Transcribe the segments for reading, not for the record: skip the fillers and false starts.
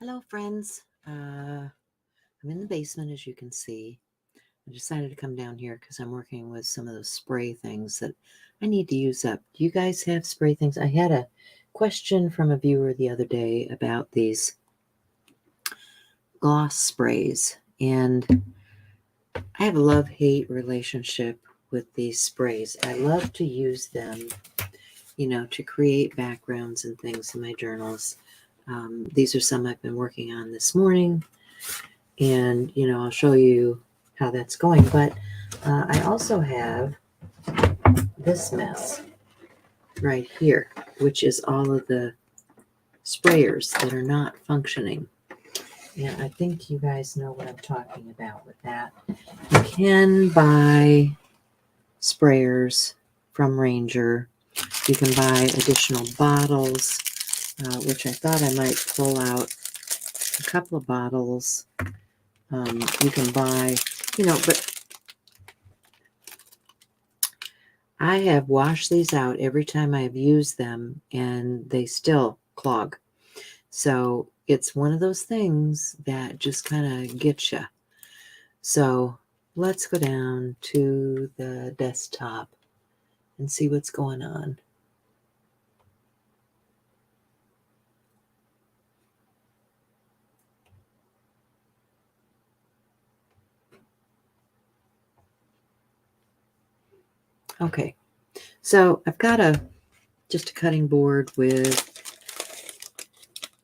Hello, friends. I'm in the basement, as you can see. I decided to come down here because I'm working with some of those spray things that I need to use up. Do you guys have spray things? I had a question from a viewer the other day about these gloss sprays, and I have a love-hate relationship with these sprays. I love to use them, to create backgrounds and things in my journals. These are some I've been working on this morning, and I'll show you how that's going. But I also have this mess right here, which is all of the sprayers that are not functioning. And I think you guys know what I'm talking about with that. You can buy sprayers from Ranger. You can buy additional bottles, which I thought I might pull out a couple of bottles. You can buy, but I have washed these out every time I have used them, and they still clog. So it's one of those things that just kind of gets you. So let's go down to the desktop and see what's going on. Okay, so I've got just a cutting board with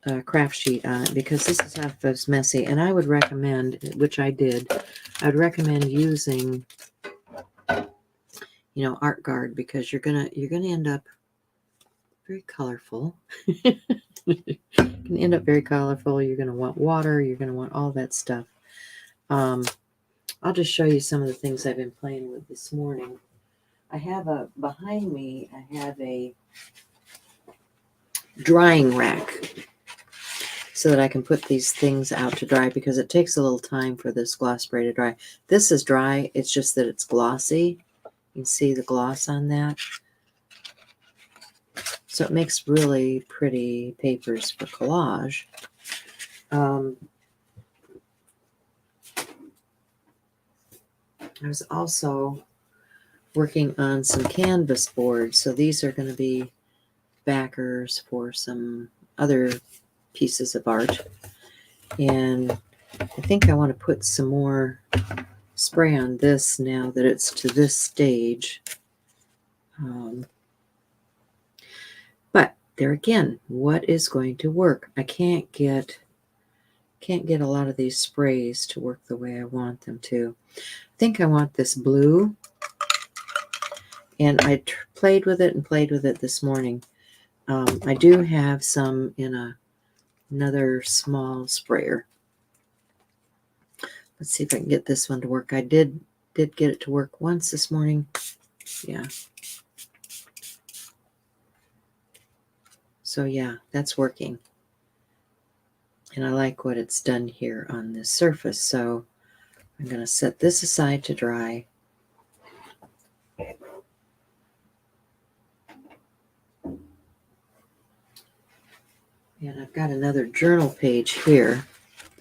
a craft sheet on it because this stuff is messy, and I would recommend, which I did, I'd recommend using Art Guard, because you're gonna end up very colorful. You can end up very colorful. You're gonna want water. You're gonna want all that stuff. I'll just show you some of the things I've been playing with this morning. I have behind me, I have a drying rack so that I can put these things out to dry, because it takes a little time for this gloss spray to dry. This is dry. It's just that it's glossy. You can see the gloss on that. So it makes really pretty papers for collage. I was also working on some canvas boards. So these are going to be backers for some other pieces of art. And I think I want to put some more spray on this now that it's to this stage. But there again, what is going to work? I can't get a lot of these sprays to work the way I want them to. I think I want this blue, and I played with it this morning. I do have some in another small sprayer. Let's see if I can get this one to work. I did get it to work once this morning. Yeah. So yeah, that's working. And I like what it's done here on this surface. So I'm going to set this aside to dry. And I've got another journal page here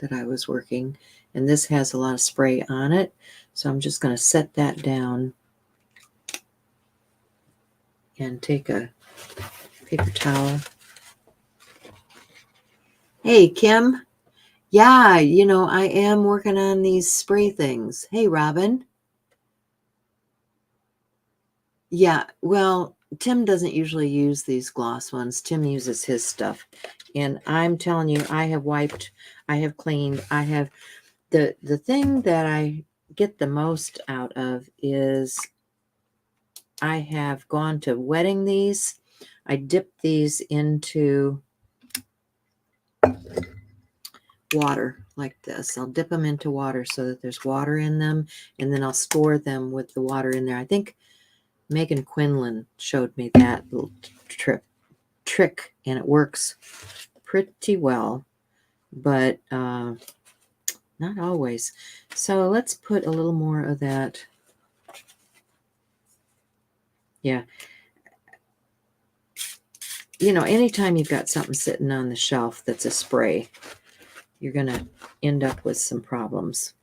that I was working, and this has a lot of spray on it. So I'm just going to set that down and take a paper towel. Hey, Kim. Yeah, I am working on these spray things. Hey, Robin. Yeah, well, Tim doesn't usually use these gloss ones. Tim uses his stuff. And I'm telling you, I have wiped, I have cleaned, I have... The thing that I get the most out of is I have gone to wetting these. I dip these into water like this. I'll dip them into water so that there's water in them, and then I'll store them with the water in there. I think Megan Quinlan showed me that little trick, and it works pretty well, but not always. So let's put a little more of that. Yeah. Anytime you've got something sitting on the shelf that's a spray, you're going to end up with some problems.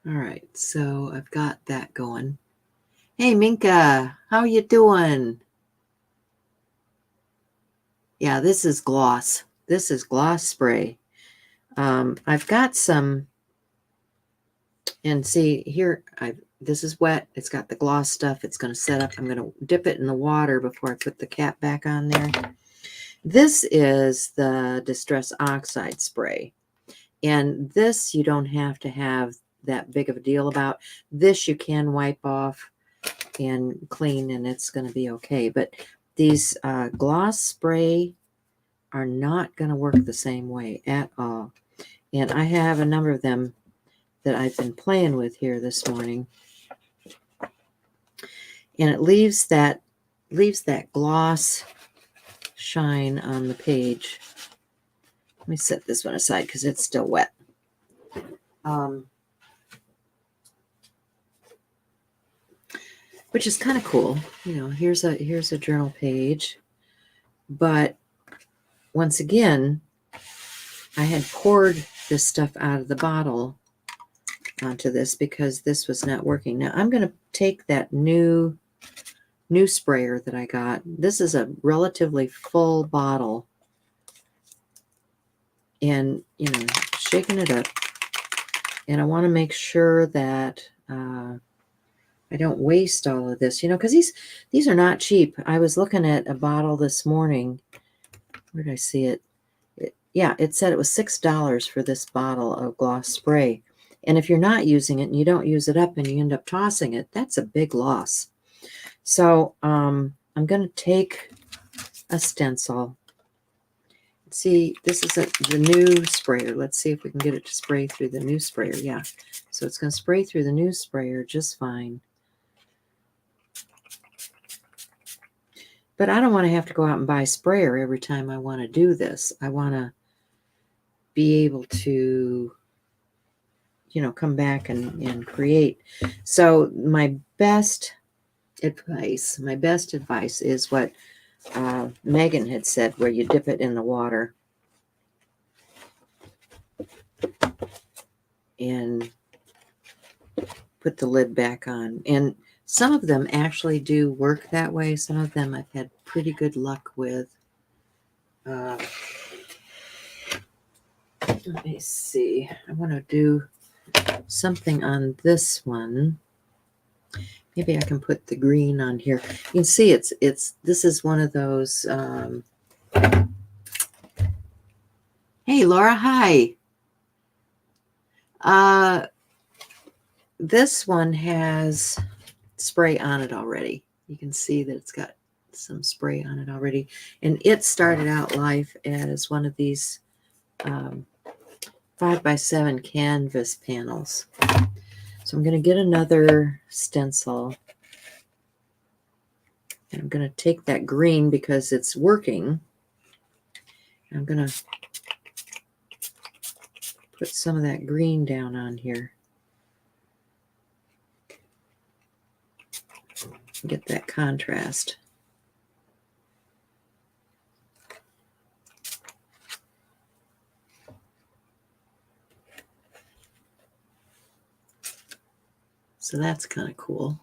All right, so I've got that going. Hey, Minka, how you doing? Yeah, this is gloss. This is gloss spray. I've got some, and see here, this is wet. It's got the gloss stuff. It's going to set up. I'm going to dip it in the water before I put the cap back on there. This is the Distress Oxide spray. And this you don't have to have that big of a deal about. This you can wipe off and clean, and it's going to be okay. But these gloss spray are not going to work the same way at all. And I have a number of them that I've been playing with here this morning. And it leaves that gloss shine on the page. Let me set this one aside because it's still wet. Which is kind of cool. You know, here's a journal page. But once again, I had poured this stuff out of the bottle onto this because this was not working. Now I'm going to take that new sprayer that I got. This is a relatively full bottle, and shaking it up, and I want to make sure that I don't waste all of this, because these are not cheap. I was looking at a bottle this morning. Where did I see it? Yeah, it said it was $6 for this bottle of gloss spray. And if you're not using it and you don't use it up and you end up tossing it, that's a big loss. So I'm going to take a stencil. See, this is the new sprayer. Let's see if we can get it to spray through the new sprayer. Yeah, so it's going to spray through the new sprayer just fine. But I don't want to have to go out and buy a sprayer every time I want to do this. I want to be able to, come back and create. So my best advice is what Megan had said, where you dip it in the water and put the lid back on. And some of them actually do work that way. Some of them I've had pretty good luck with. Let me see. I want to do something on this one. Maybe I can put the green on here. You can see this is one of those. Hey, Laura, hi. This one has spray on it already. You can see that it's got some spray on it already. And it started out life as one of these 5x7 canvas panels. So I'm going to get another stencil. And I'm going to take that green because it's working. I'm going to put some of that green down on here. Get that contrast. So that's kind of cool.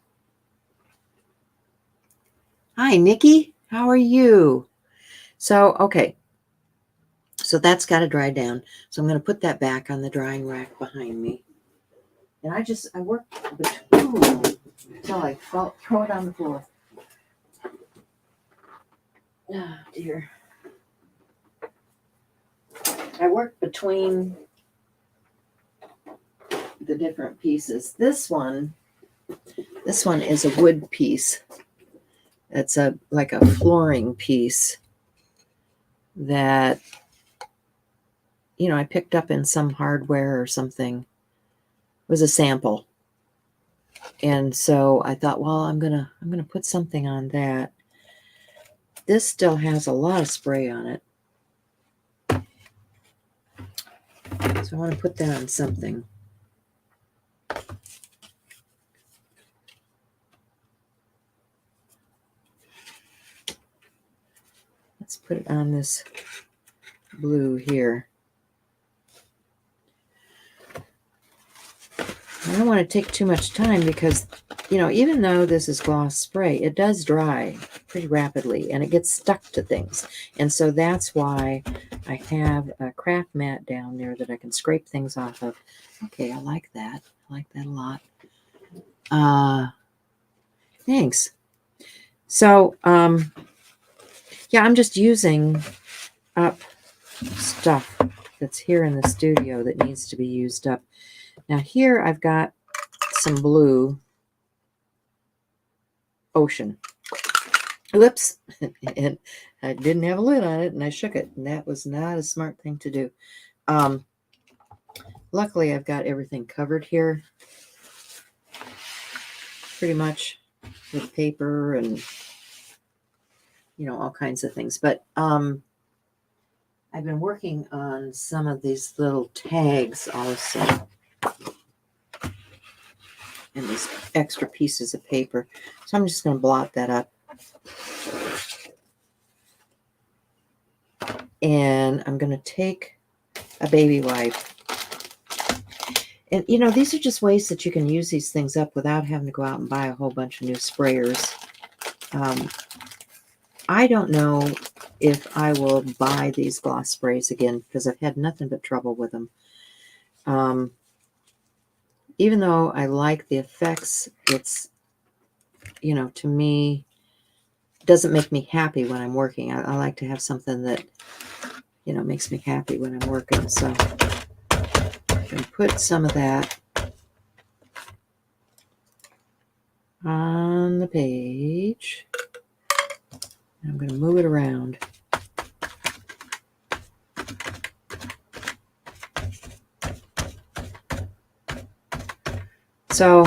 Hi, Nikki. How are you? So, okay. So that's got to dry down. So I'm going to put that back on the drying rack behind me. And I worked until I throw it on the floor. Oh, dear. I worked between the different pieces. This one is a wood piece. It's like a flooring piece that I picked up in some hardware or something. It was a sample. And so I thought, well, I'm gonna put something on that. This still has a lot of spray on it. So I want to put that on something. Let's put it on this blue here. I don't want to take too much time because, you know, even though this is gloss spray, it does dry pretty rapidly and it gets stuck to things. And so that's why I have a craft mat down there that I can scrape things off of. Okay, I like that. I like that a lot. Thanks. So, yeah, I'm just using up stuff that's here in the studio that needs to be used up. Now here I've got some blue ocean. Whoops. And I didn't have a lid on it and I shook it. And that was not a smart thing to do. Luckily I've got everything covered here. Pretty much with paper and, you know, all kinds of things. But I've been working on some of these little tags also. And these extra pieces of paper. So I'm just going to blot that up. And I'm going to take a baby wipe. And, you know, these are just ways that you can use these things up without having to go out and buy a whole bunch of new sprayers. I don't know if I will buy these gloss sprays again because I've had nothing but trouble with them. Even though I like the effects, it's, you know, to me, doesn't make me happy when I'm working. I like to have something that, you know, makes me happy when I'm working. So I'm going to put some of that on the page. And I'm going to move it around. So,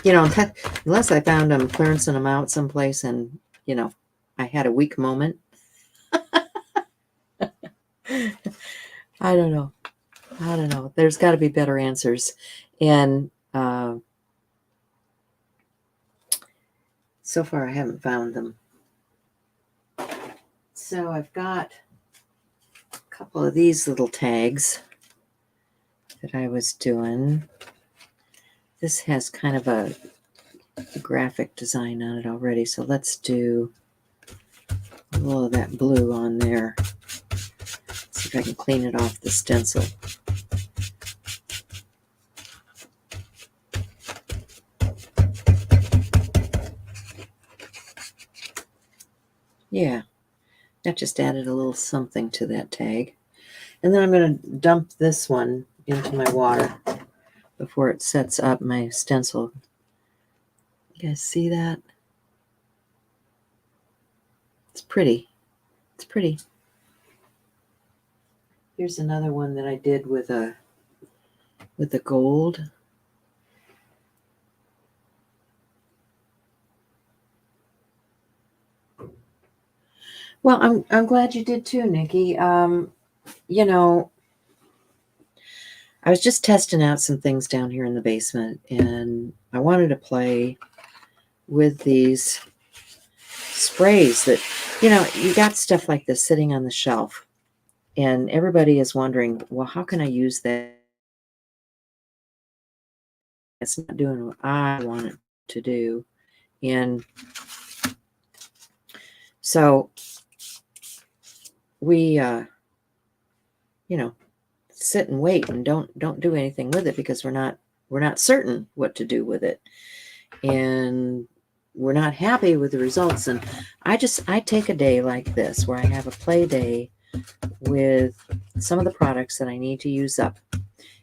you know, unless I found them clearancing them out someplace and, you know, I had a weak moment. I don't know. There's got to be better answers. And so far I haven't found them. So I've got a couple of these little tags that I was doing. This has kind of a graphic design on it already. So let's do a little of that blue on there. See if I can clean it off the stencil. Yeah, that just added a little something to that tag. And then I'm going to dump this one into my water before it sets up my stencil. You guys see that? It's pretty. It's pretty. Here's another one that I did with the gold. Well, I'm glad you did too, Nikki. You know, I was just testing out some things down here in the basement, and I wanted to play with these sprays that, you know, you got stuff like this sitting on the shelf, and everybody is wondering, well, how can I use that? It's not doing what I want it to do. And so we, you know, sit and wait and don't do anything with it because we're not certain what to do with it. And we're not happy with the results. And I take a day like this where I have a play day with some of the products that I need to use up.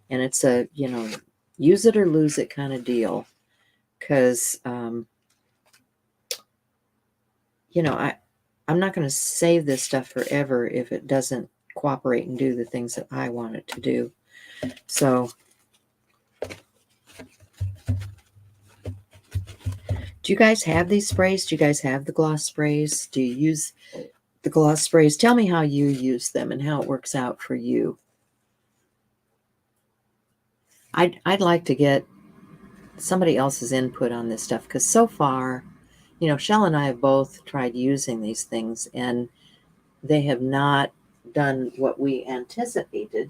And it's a, you know, use it or lose it kind of deal. Because, you know, I'm not going to save this stuff forever if it doesn't cooperate and do the things that I want it to do. So, do you guys have these sprays? Do you guys have the gloss sprays? Do you use the gloss sprays? Tell me how you use them and how it works out for you. I'd like to get somebody else's input on this stuff because so far, you know, Shell and I have both tried using these things and they have not done what we anticipated.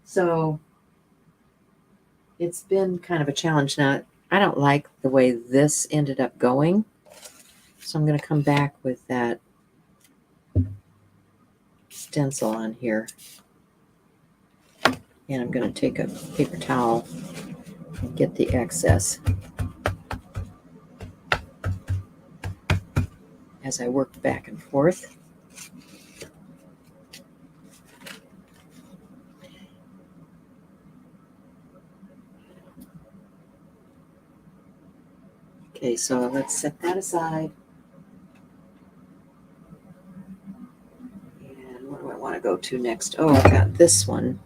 So it's been kind of a challenge. Now, I don't like the way this ended up going, so I'm going to come back with that stencil on here. And I'm going to take a paper towel and get the excess as I work back and forth. Okay, so let's set that aside. And what do I want to go to next? Oh, I've got this one.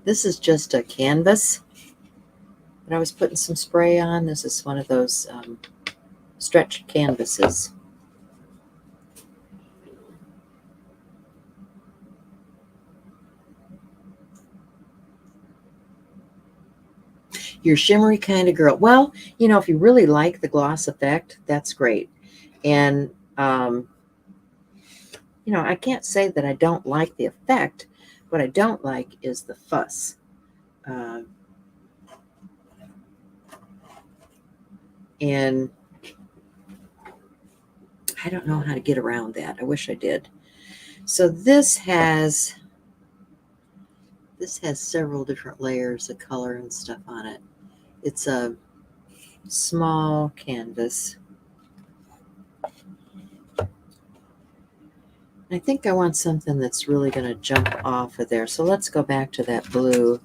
This is just a canvas that I was putting some spray on. This is one of those stretched canvases. You're a shimmery kind of girl. Well, you know, if you really like the gloss effect, that's great. And, you know, I can't say that I don't like the effect. What I don't like is the fuss. And I don't know how to get around that. I wish I did. So this has several different layers of color and stuff on it. It's a small canvas. I think I want something that's really going to jump off of there. So let's go back to that blue.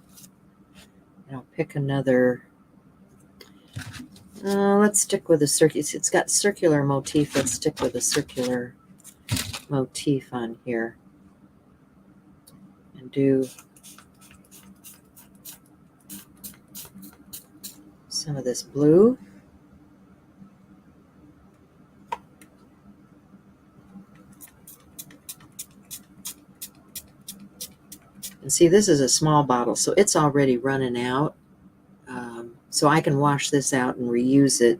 And I'll pick another. Let's stick with a circular. It's got circular motif. Let's stick with a circular motif on here. And do some of this blue. And see, this is a small bottle, so it's already running out. So I can wash this out and reuse it.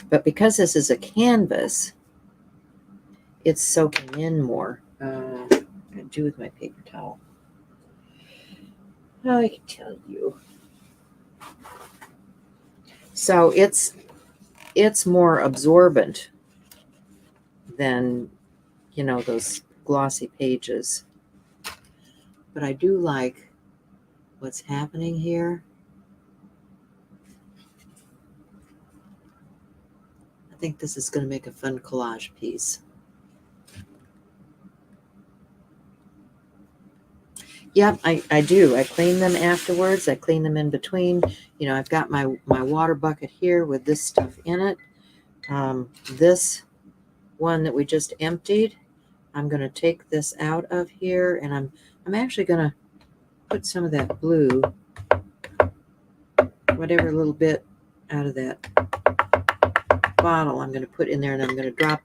But because this is a canvas, it's soaking in more. What do I do with my paper towel? Oh, I can tell you. So it's more absorbent than, you know, those glossy pages. But I do like what's happening here. I think this is going to make a fun collage piece. Yep, I do. I clean them afterwards. I clean them in between. You know, I've got my water bucket here with this stuff in it. This one that we just emptied, I'm going to take this out of here, and I'm actually going to put some of that blue, whatever little bit out of that bottle, I'm going to put in there, and I'm going to drop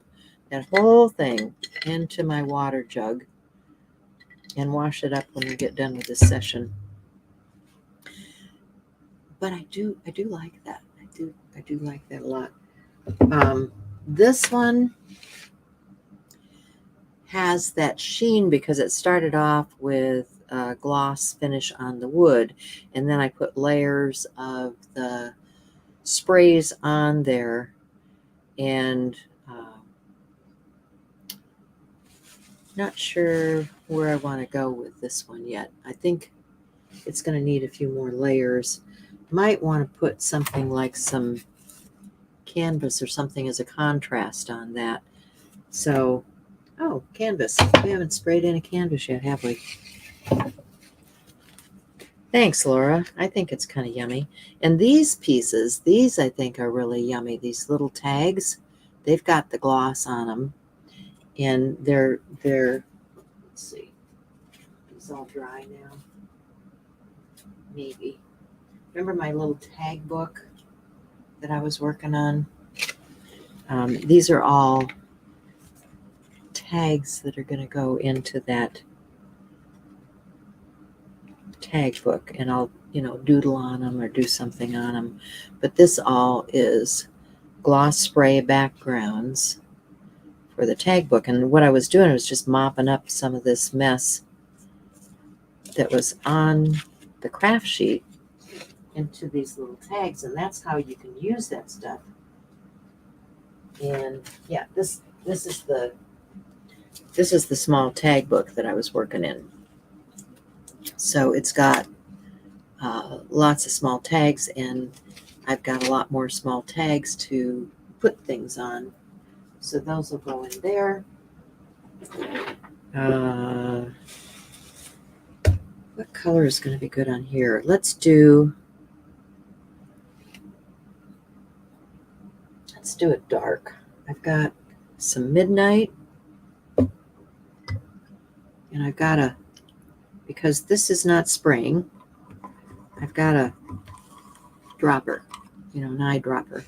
that whole thing into my water jug and wash it up when we get done with this session. But I do like that. I do like that a lot. This one has that sheen because it started off with a gloss finish on the wood, and then I put layers of the sprays on there, and not sure where I want to go with this one yet. I think it's going to need a few more layers. Might want to put something like some canvas or something as a contrast on that. So, oh, canvas. We haven't sprayed any canvas yet, have we? Thanks, Laura. I think it's kind of yummy. And these pieces, these I think are really yummy. These little tags, they've got the gloss on them. And they're let's see, it's all dry now. Maybe. Remember my little tag book that I was working on? These are all tags that are going to go into that tag book, and I'll, you know, doodle on them or do something on them. But this all is gloss spray backgrounds for the tag book. And what I was doing was just mopping up some of this mess that was on the craft sheet into these little tags, and that's how you can use that stuff. And yeah, this is the small tag book that I was working in. So it's got lots of small tags, and I've got a lot more small tags to put things on. So those will go in there. What color is going to be good on here? Let's do a dark. I've got some midnight, and I've got because this is not spraying, I've got a dropper, an eyedropper.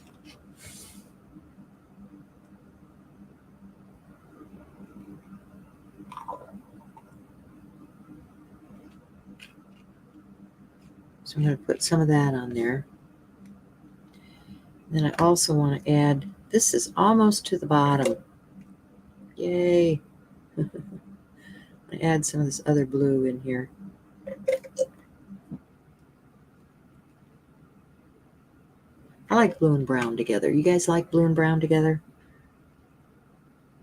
So I'm going to put some of that on there. Then I also want to add, this is almost to the bottom. Yay. I add some of this other blue in here. I like blue and brown together. You guys like blue and brown together?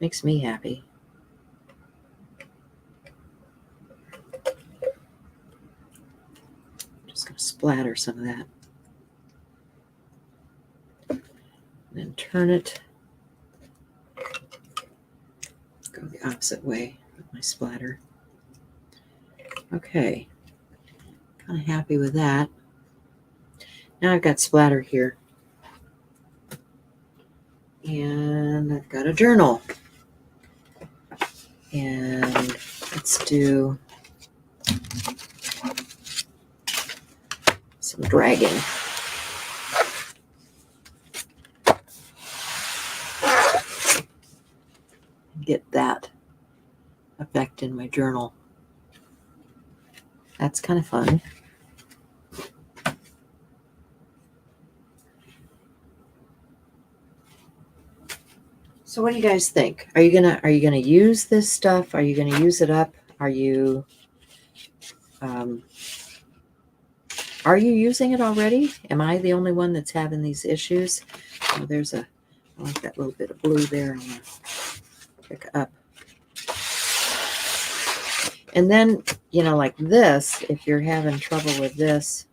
Makes me happy. Just going to splatter some of that. And then turn it. Go the opposite way with my splatter. Okay. Kind of happy with that. Now I've got splatter here. And I've got a journal. And let's do some dragging. Get that effect in my journal. That's kind of fun. So what do you guys think? Are you gonna use this stuff? Are you gonna use it up? Are you using it already? Am I the only one that's having these issues? Oh, I like that little bit of blue there. I'm gonna pick up. And then, like this, if you're having trouble with this,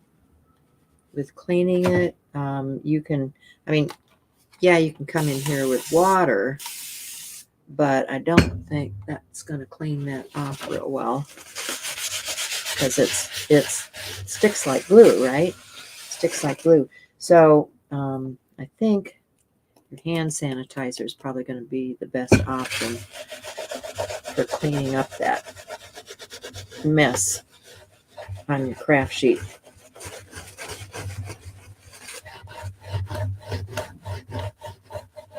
with cleaning it, you can come in here with water, but I don't think that's going to clean that off real well, because it sticks like glue, right? Sticks like glue. So I think your hand sanitizer is probably going to be the best option for cleaning up that mess on your craft sheet.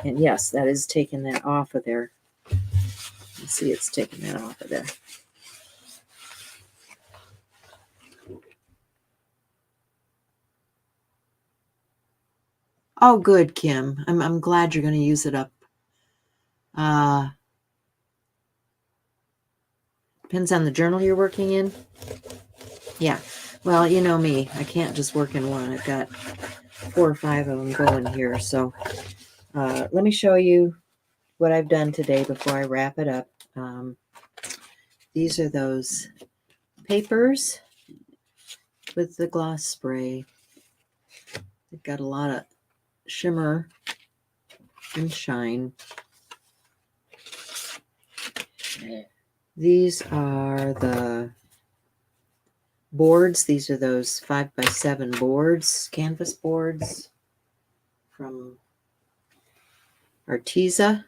And yes, that is taking that off of there. You see, it's taking that off of there. Oh, good, Kim. I'm glad you're going to use it up. Depends on the journal you're working in. Yeah. Well, you know me. I can't just work in one. I've got 4 or 5 of them going here. So let me show you what I've done today before I wrap it up. These are those papers with the gloss spray. They've got a lot of shimmer and shine. These are the boards. These are those 5x7 boards, canvas boards from Arteza.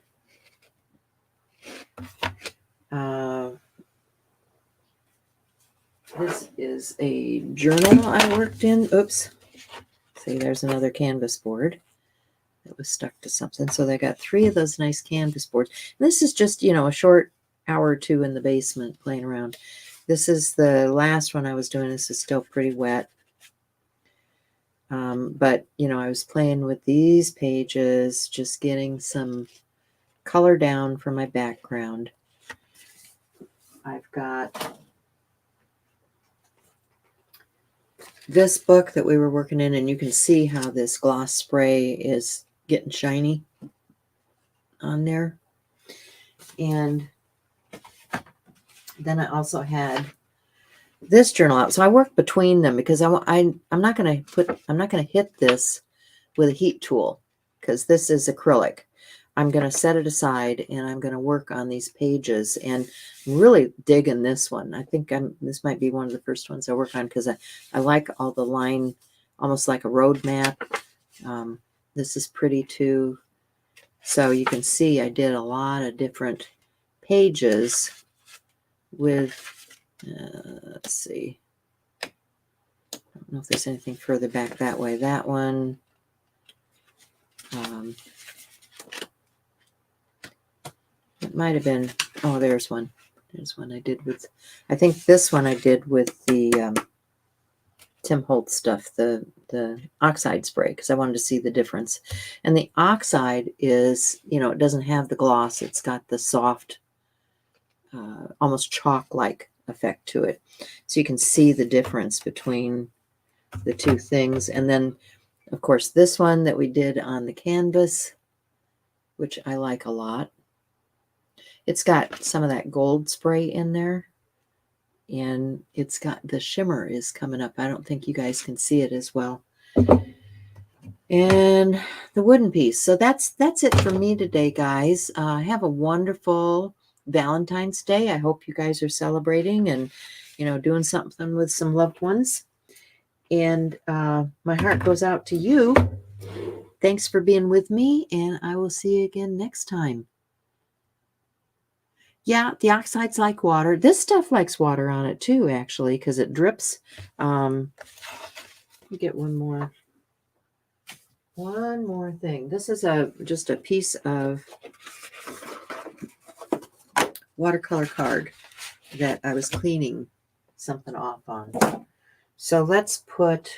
This is a journal I worked in. Oops. See, there's another canvas board that was stuck to something. So they got 3 of those nice canvas boards. And this is just, a short hour or 2 in the basement playing around. This is the last one I was doing. This is still pretty wet. But, I was playing with these pages, just getting some color down for my background. I've got this book that we were working in, and you can see how this gloss spray is getting shiny on there. And then I also had this journal out. So I worked between them because I'm not going to hit this with a heat tool because this is acrylic. I'm going to set it aside and I'm going to work on these pages, and I'm really digging this one. I think this might be one of the first ones I work on because I like all the line, almost like a road map. This is pretty too. So you can see I did a lot of different pages with, let's see. I don't know if there's anything further back that way. That one. It might have been, oh, there's one. There's one I did with, I think this one I did with the Tim Holtz stuff, the oxide spray, because I wanted to see the difference. And the oxide is, it doesn't have the gloss. It's got the soft, almost chalk-like effect to it. So you can see the difference between the two things. And then, of course, this one that we did on the canvas, which I like a lot. It's got some of that gold spray in there, and it's got the shimmer is coming up. I don't think you guys can see it as well. And the wooden piece. So that's it for me today, guys. Have a wonderful Valentine's Day. I hope you guys are celebrating and, doing something with some loved ones. And my heart goes out to you. Thanks for being with me, and I will see you again next time. Yeah, the oxides like water. This stuff likes water on it too, actually, because it drips. Let me get one more thing. This is just a piece of watercolor card that I was cleaning something off on. So let's put,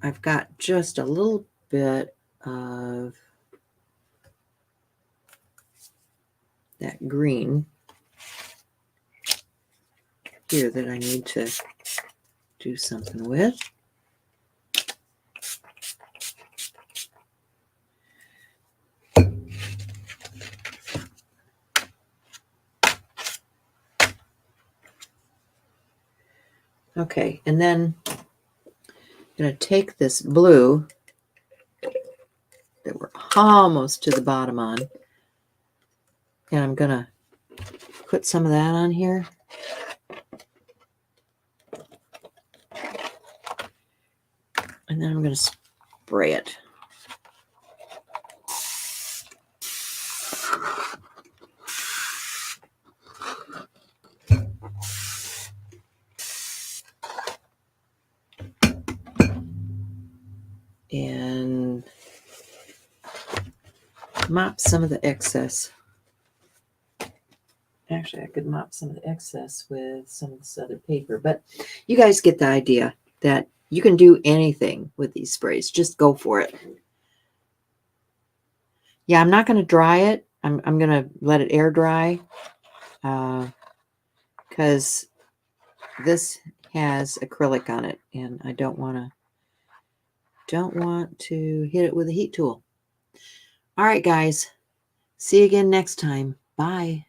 I've got just a little bit of that green here that I need to do something with. Okay, and then I'm going to take this blue that we're almost to the bottom on, and I'm going to put some of that on here. And then I'm going to spray it. And mop some of the excess. Actually, I could mop some of the excess with some of this other paper, but you guys get the idea that you can do anything with these sprays. Just go for it. Yeah, I'm not going to dry it. I'm going to let it air dry because this has acrylic on it, and I don't want to hit it with a heat tool. All right, guys. See you again next time. Bye.